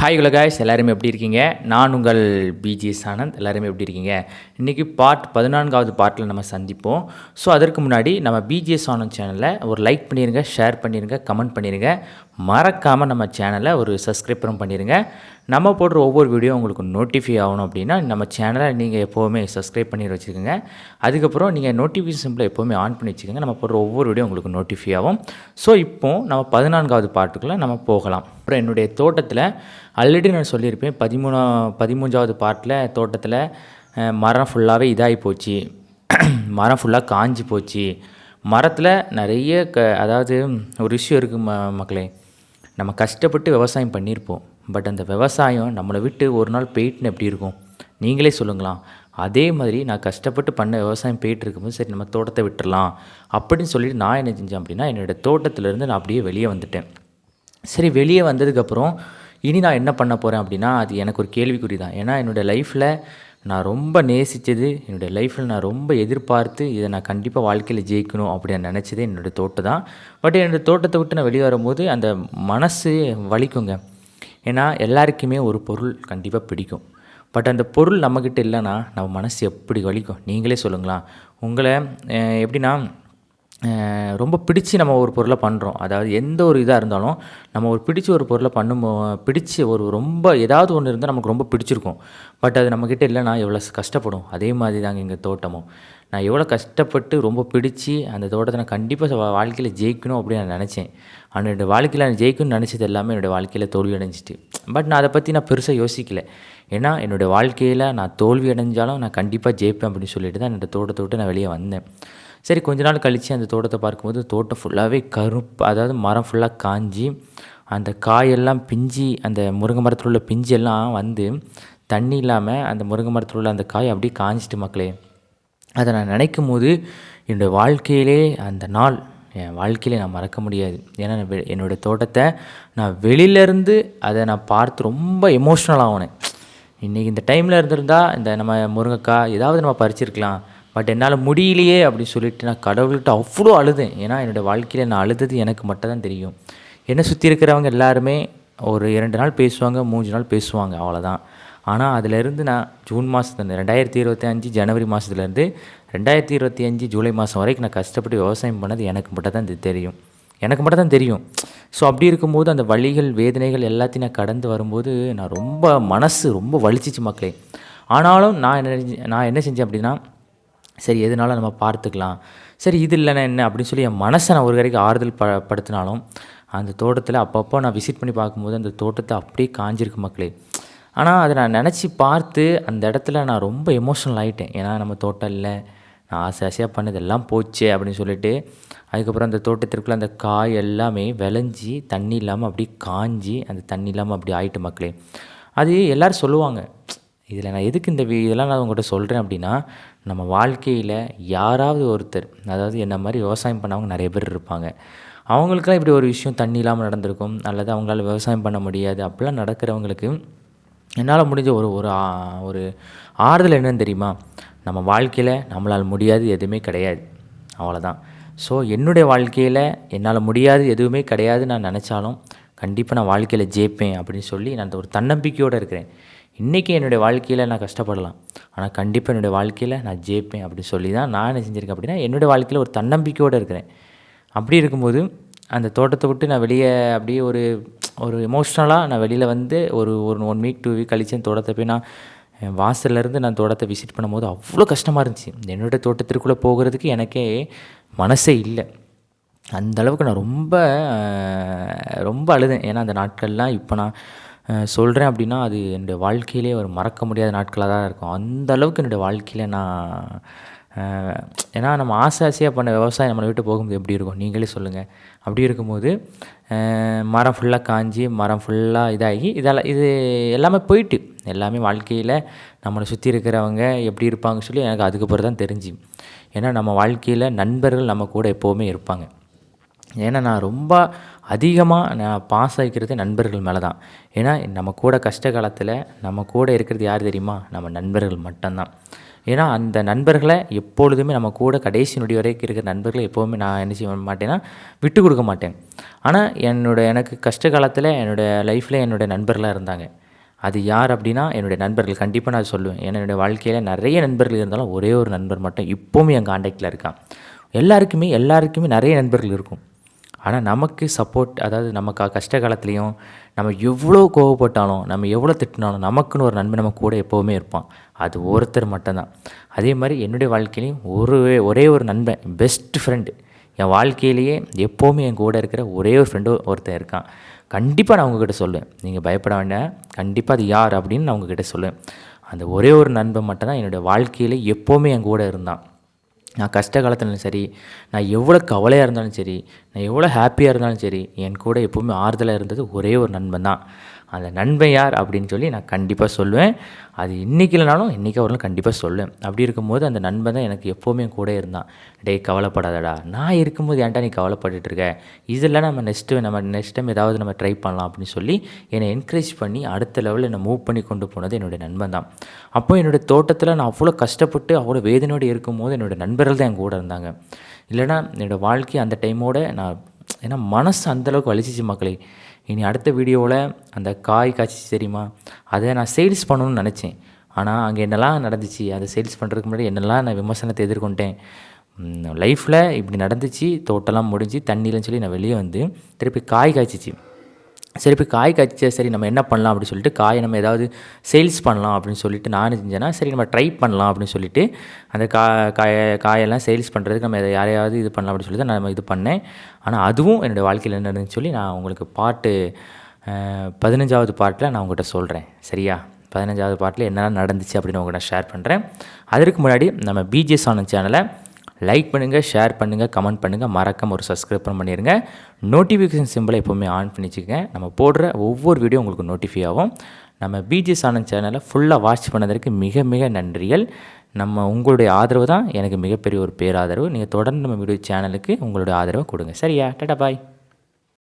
Hi hello guys, எல்லாருமே எப்படி இருக்கீங்க? நான் உங்கள் பிஜிஎஸ் ஆனந்த். எல்லாருமே எப்படி இருக்கீங்க? இன்றைக்கி பார்ட் 14வது பார்ட்டில் நம்ம சந்திப்போம். ஸோ அதற்கு முன்னாடி நம்ம பிஜிஎஸ் ஆனந்த் சேனலை ஒரு லைக் பண்ணிடுங்க, ஷேர் பண்ணிடுங்க, கமெண்ட் பண்ணிடுங்க. மறக்காமல் நம்ம சேனலை ஒரு சப்ஸ்கிரைபரும் பண்ணிடுங்க. நம்ம போடுற ஒவ்வொரு வீடியோ உங்களுக்கு நோட்டிஃபை ஆகணும் அப்படின்னா நம்ம சேனலை நீங்கள் எப்போவுமே சப்ஸ்கிரைப் பண்ணி வச்சுக்கோங்க. அதுக்கப்புறம் நீங்கள் நோட்டிஃபிகேஷன் சிம்பிளை எப்போவுமே ஆன் பண்ணி வச்சுக்கோங்க. நம்ம போடுற ஒவ்வொரு வீடியோ உங்களுக்கு நோட்டிஃபை ஆகும். ஸோ இப்போது நம்ம 14வது பார்ட்டுக்குள்ளே நம்ம போகலாம். அப்புறம் என்னுடைய தோட்டத்தில் ஆல்ரெடி நான் சொல்லியிருப்பேன், 13வது பார்ட்டில் தோட்டத்தில் மரம் ஃபுல்லாகவே இதாகி போச்சு, மரம் ஃபுல்லாக காஞ்சி போச்சு. மரத்தில் நிறைய அதாவது ஒரு விஷயம் இருக்குது மக்களே, நம்ம கஷ்டப்பட்டு விவசாயம் பண்ணியிருப்போம். பட் அந்த விவசாயம் நம்மளை விட்டு ஒரு நாள் போயிட்டுன்னு எப்படி இருக்கும் நீங்களே சொல்லுங்களாம். அதே மாதிரி நான் கஷ்டப்பட்டு பண்ண விவசாயம் போயிட்டு இருக்கும்போது சரி நம்ம தோட்டத்தை விட்டுடலாம் அப்படின்னு சொல்லிட்டு நான் என்ன செஞ்சேன் அப்படின்னா, என்னோடய தோட்டத்திலேருந்து நான் அப்படியே வெளியே வந்துட்டேன். சரி, வெளியே வந்ததுக்கப்புறம் இனி நான் என்ன பண்ண போகிறேன் அப்படின்னா, அது எனக்கு ஒரு கேள்விக்குறி தான். ஏன்னா என்னோடய லைஃப்பில் நான் ரொம்ப நேசித்தது, என்னுடைய லைஃப்பில் நான் ரொம்ப எதிர்பார்த்து இதை நான் கண்டிப்பாக வாழ்க்கையில் ஜெயிக்கணும் அப்படின்னு நினச்சதே என்னோடய தோட்டம் தான். பட் என்னோடய தோட்டத்தை விட்டு நான் வெளியே வரும்போது அந்த மனசு வலிக்குங்க. ஏன்னா எல்லாருக்குமே ஒரு பொருள் கண்டிப்பாக பிடிக்கும். பட் அந்த பொருள் நம்மக்கிட்ட இல்லைன்னா நம்ம மனசு எப்படி வலிக்கும் நீங்களே சொல்லுங்களா. உங்களை எப்படின்னா ரொம்ப பிடிச்சி நம்ம ஒரு பொருளை பண்ணுறோம். அதாவது எந்த ஒரு இதாக இருந்தாலும் நம்ம ஒரு பிடிச்ச ஒரு பொருளை பிடிச்சி ஒரு ரொம்ப ஏதாவது ஒன்று இருந்தால் நமக்கு ரொம்ப பிடிச்சிருக்கும். பட் அது நம்மக்கிட்ட இல்லைன்னா எவ்வளோ கஷ்டப்படும். அதே மாதிரி தாங்க எங்கள் தோட்டமும். நான் எவ்வளோ கஷ்டப்பட்டு ரொம்ப பிடிச்சி அந்த தோட்டத்தை நான் கண்டிப்பாக வாழ்க்கையில் ஜெயிக்கணும் அப்படின்னு நான் நினச்சேன். ஆனால் என்னோடய வாழ்க்கையில் நான் ஜெயிக்கணும்னு நினச்சது எல்லாமே என்னோடய வாழ்க்கையில் தோல்வி அடைஞ்சிட்டு. பட் நான் அதை பற்றி நான் பெருசாக யோசிக்கலை. ஏன்னா என்னோடய வாழ்க்கையில் நான் தோல்வி அடைஞ்சாலும் நான் கண்டிப்பாக ஜெயிப்பேன் அப்படின்னு சொல்லிட்டு தான் என்னோடய தோட்டத்தை விட்டு நான் வெளியே வந்தேன். சரி, கொஞ்ச நாள் கழித்து அந்த தோட்டத்தை பார்க்கும்போது தோட்டம் ஃபுல்லாகவே கருப்பு, அதாவது மரம் ஃபுல்லாக காஞ்சி அந்த காயெல்லாம் பிஞ்சு, அந்த முருங்கை மரத்தில் உள்ள பிஞ்சு எல்லாம் வந்து தண்ணி இல்லாமல் அந்த முருங்கை மரத்தில் உள்ள அந்த காய் அப்படியே காஞ்சிட்டு மக்களே. அதை நான் நினைக்கும் போது என்னோடய வாழ்க்கையிலே அந்த நாள் என் வாழ்க்கையிலே நான் மறக்க முடியாது. ஏன்னா என்னோடய தோட்டத்தை நான் வெளியிலேருந்து அதை நான் பார்த்து ரொம்ப எமோஷ்னல் ஆகினேன். இன்றைக்கி இந்த டைமில் இருந்திருந்தால் இந்த நம்ம முருங்கைக்காய் ஏதாவது நம்ம பறிச்சிருக்கலாம். பட் என்னால் முடியலையே அப்படின்னு சொல்லிட்டு நான் கடவுள்கிட்ட அவ்வளோ அழுதேன். ஏன்னா என்னோடய வாழ்க்கையில் நான் அழுதது எனக்கு மட்டும் தான் தெரியும். என்னை சுற்றி இருக்கிறவங்க எல்லாருமே ஒரு 2 நாள் பேசுவாங்க, 3 நாள் பேசுவாங்க, அவ்வளோதான். ஆனால் அதிலேருந்து நான் ஜூன் மாதத்துலேருந்து 2025 ஜனவரி மாதத்துலேருந்து 2025 ஜூலை மாதம் வரைக்கும் நான் கஷ்டப்பட்டு விவசாயம் பண்ணது எனக்கு மட்டும் தான் தெரியும். எனக்கு மட்டும் தான் தெரியும். ஸோ அப்படி இருக்கும்போது அந்த வலிகள், வேதனைகள் எல்லாத்தையும் நான் கடந்து வரும்போது நான் ரொம்ப மனசு ரொம்ப வலிச்சிச்சு மக்களே. ஆனாலும் நான் என்ன செஞ்சேன் அப்படின்னா, சரி எதுனாலும் நம்ம பார்த்துக்கலாம், சரி இது இல்லைன்னா என்ன அப்படின்னு சொல்லி என் மனசை நான் ஒரு வரைக்கும் ஆறுதல் படுத்தினாலும் அந்த தோட்டத்தில் அப்பப்போ நான் விசிட் பண்ணி பார்க்கும்போது அந்த தோட்டத்தை அப்படியே காஞ்சிருக்கு மக்களே. ஆனால் அதை நான் நினச்சி பார்த்து அந்த இடத்துல நான் ரொம்ப எமோஷ்னல் ஆகிட்டேன். ஏன்னா நம்ம தோட்டம் இல்லை, நான் ஆசையாக பண்ணது எல்லாம் போச்சே அப்படின்னு சொல்லிட்டு. அதுக்கப்புறம் அந்த தோட்டத்திற்குள்ளே அந்த காய் எல்லாமே விளைஞ்சி தண்ணி இல்லாமல் அப்படியே காஞ்சி அந்த தண்ணி இல்லாமல் அப்படி ஆகிட்டு மக்களே. அது எல்லோரும் சொல்லுவாங்க. இதில் நான் எதுக்கு இதெல்லாம் நான் உங்கள்கிட்ட சொல்கிறேன் அப்படின்னா, நம்ம வாழ்க்கையில் யாராவது ஒருத்தர், அதாவது என்ன மாதிரி விவசாயம் பண்ணவங்க நிறைய பேர் இருப்பாங்க. அவங்களுக்கெல்லாம் இப்படி ஒரு விஷயம் தண்ணி இல்லாமல் நடந்திருக்கும், அல்லது அவங்களால விவசாயம் பண்ண முடியாது. அப்படிலாம் நடக்கிறவங்களுக்கு என்னால் முடிஞ்ச ஒரு ஆறுதல் என்னன்னு தெரியுமா? நம்ம வாழ்க்கையில் நம்மளால் முடியாது எதுவுமே கிடையாது, அவ்வளோதான். ஸோ என்னுடைய வாழ்க்கையில் என்னால் முடியாது எதுவுமே கிடையாது நான் நினச்சாலும் கண்டிப்பாக நான் வாழ்க்கையில் ஜெயிப்பேன் அப்படின்னு சொல்லி நான் ஒரு தன்னம்பிக்கையோடு இருக்கிறேன். இன்றைக்கி என்னுடைய வாழ்க்கையில் நான் கஷ்டப்படலாம், ஆனால் கண்டிப்பாக என்னுடைய வாழ்க்கையில் நான் ஜெயிப்பேன் அப்படின்னு சொல்லி தான் நான் என்ன செஞ்சுருக்கேன் அப்படின்னா, என்னுடைய வாழ்க்கையில் ஒரு தன்னம்பிக்கையோடு இருக்கிறேன். அப்படி இருக்கும்போது அந்த தோட்டத்தை விட்டு நான் வெளியே அப்படியே ஒரு எமோஷ்னலாக நான் வெளியில் வந்து ஒரு 1 வீக் 2 வீக் கழிச்சு அந்த தோட்டத்தை போய் நான் வாசல்லேருந்து நான் தோட்டத்தை விசிட் பண்ணும்போது அவ்வளோ கஷ்டமாக இருந்துச்சு. என்னுடைய தோட்டத்திற்குள்ளே போகிறதுக்கு எனக்கே மனசே இல்லை. அந்தளவுக்கு நான் ரொம்ப ரொம்ப அழுதேன். ஏன்னா அந்த நாட்கள்லாம் இப்போ நான் சொல்கிறேன் அப்படின்னா அது என்னுடைய வாழ்க்கையிலே ஒரு மறக்க முடியாத நாட்களாக தான் இருக்கும். அந்த அளவுக்கு என்னுடைய வாழ்க்கையில் நான் ஏன்னா நம்ம ஆசையாக பண்ண விவசாயம் நம்மளை விட்டு போகும்போது எப்படி இருக்கும் நீங்களே சொல்லுங்கள். அப்படி இருக்கும்போது மரம் ஃபுல்லாக காஞ்சி மரம் ஃபுல்லாக இதாகி இது எல்லாமே போயிட்டு எல்லாமே வாழ்க்கையில் நம்மளை சுற்றி இருக்கிறவங்க எப்படி இருப்பாங்க சொல்லி எனக்கு அதுக்கப்புறம் தான் தெரிஞ்சு. ஏன்னா நம்ம வாழ்க்கையில் நண்பர்கள் நம்ம கூட எப்போவுமே இருப்பாங்க. ஏன்னா நான் ரொம்ப அதிகமாக நான் பாஸ் ஆகிக்கிறது நண்பர்கள் மேலே தான். ஏன்னா நம்ம கூட கஷ்ட காலத்தில் நம்ம கூட இருக்கிறது யார் தெரியுமா? நம்ம நண்பர்கள் மட்டும்தான். ஏன்னா அந்த நண்பர்களை எப்பொழுதுமே நம்ம கூட கடைசி நொடி வரைக்கும் இருக்கிற நண்பர்களை எப்போவுமே நான் என்ன செய்ய மாட்டேன்னா விட்டு கொடுக்க மாட்டேன். ஆனால் எனக்கு கஷ்ட காலத்தில் என்னோடய லைஃப்பில் என்னுடைய நண்பர்களாக இருந்தாங்க. அது யார் அப்படின்னா என்னுடைய நண்பர்கள். கண்டிப்பாக நான் சொல்லுவேன். ஏன்னா என்னுடைய வாழ்க்கையில் நிறைய நண்பர்கள் இருந்தாலும் ஒரே ஒரு நண்பர் மட்டும் இப்போவும் என் காண்டாக்டில் இருக்கான். எல்லாருக்குமே நிறைய நண்பர்கள் இருக்கும். ஆனால் நமக்கு சப்போர்ட், அதாவது நம்ம கஷ்ட காலத்துலேயும் நம்ம எவ்வளோ கோவப்பட்டாலும் நம்ம எவ்வளோ திட்டினாலும் நமக்குன்னு ஒரு நண்பன் நம்ம கூட எப்போவுமே இருப்பான். அது ஒருத்தர் மட்டும்தான். அதே மாதிரி என்னுடைய வாழ்க்கையிலையும் ஒரே ஒரு நண்பன், பெஸ்ட் ஃப்ரெண்டு, என் வாழ்க்கையிலேயே எப்போவுமே என் கூட இருக்கிற ஒரே ஒரு ஃப்ரெண்டு ஒருத்தன் இருக்கான். கண்டிப்பாக நான் உங்ககிட்ட சொல்லுவேன். நீங்கள் பயப்பட வேண்டாம். கண்டிப்பாக அது யார் அப்படின்னு நான் உங்ககிட்ட சொல்லுவேன். அந்த ஒரே ஒரு நண்பன் மட்டும்தான் என்னுடைய வாழ்க்கையில் எப்போவுமே என் கூட இருந்தான். நான் கஷ்ட காலத்துலையும் சரி, நான் எவ்வளோ கவலையாக இருந்தாலும் சரி, நான் எவ்வளோ ஹாப்பியாக இருந்தாலும் சரி, என் கூட எப்போவுமே ஆறுதலாக இருந்தது ஒரே ஒரு நண்பன் தான். அந்த நண்பன் யார் அப்படின்னு சொல்லி நான் கண்டிப்பாக சொல்லுவேன். அது இன்றைக்கி இல்லைனாலும் இன்றைக்கி அவர்களும் கண்டிப்பாக சொல்லுவேன். அப்படி இருக்கும்போது அந்த நண்பன் தான் எனக்கு எப்போவுமே கூட இருந்தான். டேய் கவலைப்படாதடா, நான் இருக்கும்போது ஏன்டா நீ கவலைப்பட்டுருக்க, இதெல்லாம் நம்ம நெக்ஸ்ட் டைம் ஏதாவது நம்ம ட்ரை பண்ணலாம் அப்படின்னு சொல்லி என்னை என்கரேஜ் பண்ணி அடுத்த லெவலில் என்னை மூவ் பண்ணி கொண்டு போனது என்னுடைய நண்பன் தான். அப்போ என்னுடைய தோட்டத்தில் நான் அவ்வளோ கஷ்டப்பட்டு அவ்வளோ வேதனையோடு இருக்கும்போது என்னுடைய நண்பர்கள் தான் என் கூட இருந்தாங்க. இல்லைனா என்னோடய வாழ்க்கை அந்த டைமோடு நான், ஏன்னா மனசு அந்தளவுக்கு வலிச்சிச்சு மக்களே. இனி அடுத்த வீடியோவில் அந்த காய் காய்ச்சி தெரியுமா, அதை நான் சேல்ஸ் பண்ணணும்னு நினச்சேன். ஆனால் அங்கே என்னெல்லாம் நடந்துச்சு, அதை சேல்ஸ் பண்ணுறதுக்கு முன்னாடி என்னெல்லாம் நான் விமர்சனத்தை எதிர்கொண்டேன். லைஃப்பில் இப்படி நடந்துச்சு, தோட்டம்லாம் முடிஞ்சு தண்ணியிலன்னு சொல்லி நான் வெளியே வந்து திருப்பி காய் காய்ச்சிச்சு. சரி இப்போ காய் காய்ச்சா சரி நம்ம என்ன பண்ணலாம் அப்படின்னு சொல்லிட்டு காயை நம்ம ஏதாவது சேல்ஸ் பண்ணலாம் அப்படின்னு சொல்லிட்டு நான் செஞ்சேன்னா, சரி நம்ம ட்ரை பண்ணலாம் அப்படின்னு சொல்லிட்டு அந்த காயெல்லாம் சேல்ஸ் பண்ணுறதுக்கு நம்ம யாரையாவது இது பண்ணலாம் அப்படின்னு சொல்லி தான் நான் இது பண்ணேன். ஆனால் அதுவும் என்னுடைய வாழ்க்கையில் என்ன நடந்துன்னு சொல்லி நான் உங்களுக்கு 15வது பார்ட்டில் நான் உங்கள்கிட்ட சொல்கிறேன். சரியா? 15வது பார்ட்டில் என்னெல்லாம் நடந்துச்சு அப்படின்னு உங்கள்கிட்ட ஷேர் பண்ணுறேன். அதற்கு முன்னாடி நம்ம பிஜிஎஸ் ஆனந்த் சேனலை லைக் பண்ணுங்கள், ஷேர் பண்ணுங்கள், கமெண்ட் பண்ணுங்கள், மறக்காம ஒரு சப்ஸ்கிரைப் பண்ணிடுங்க. நோட்டிஃபிகேஷன் சிம்பிளை எப்போவுமே ஆன் பண்ணி வச்சுக்கோங்க. நம்ம போடுற ஒவ்வொரு வீடியோ உங்களுக்கு நோட்டிஃபை ஆகும். நம்ம பிஜிஎஸ் ஆனந்த் சேனலை ஃபுல்லாக வாட்ச் பண்ணதற்கு மிக மிக நன்றிகள். உங்களுடைய ஆதரவு தான் எனக்கு மிகப்பெரிய ஒரு பேராதரவு. நீங்கள் தொடர்ந்து நம்ம வீடியோ சேனலுக்கு உங்களுடைய ஆதரவை கொடுங்க. சரியா? டாடா பாய்.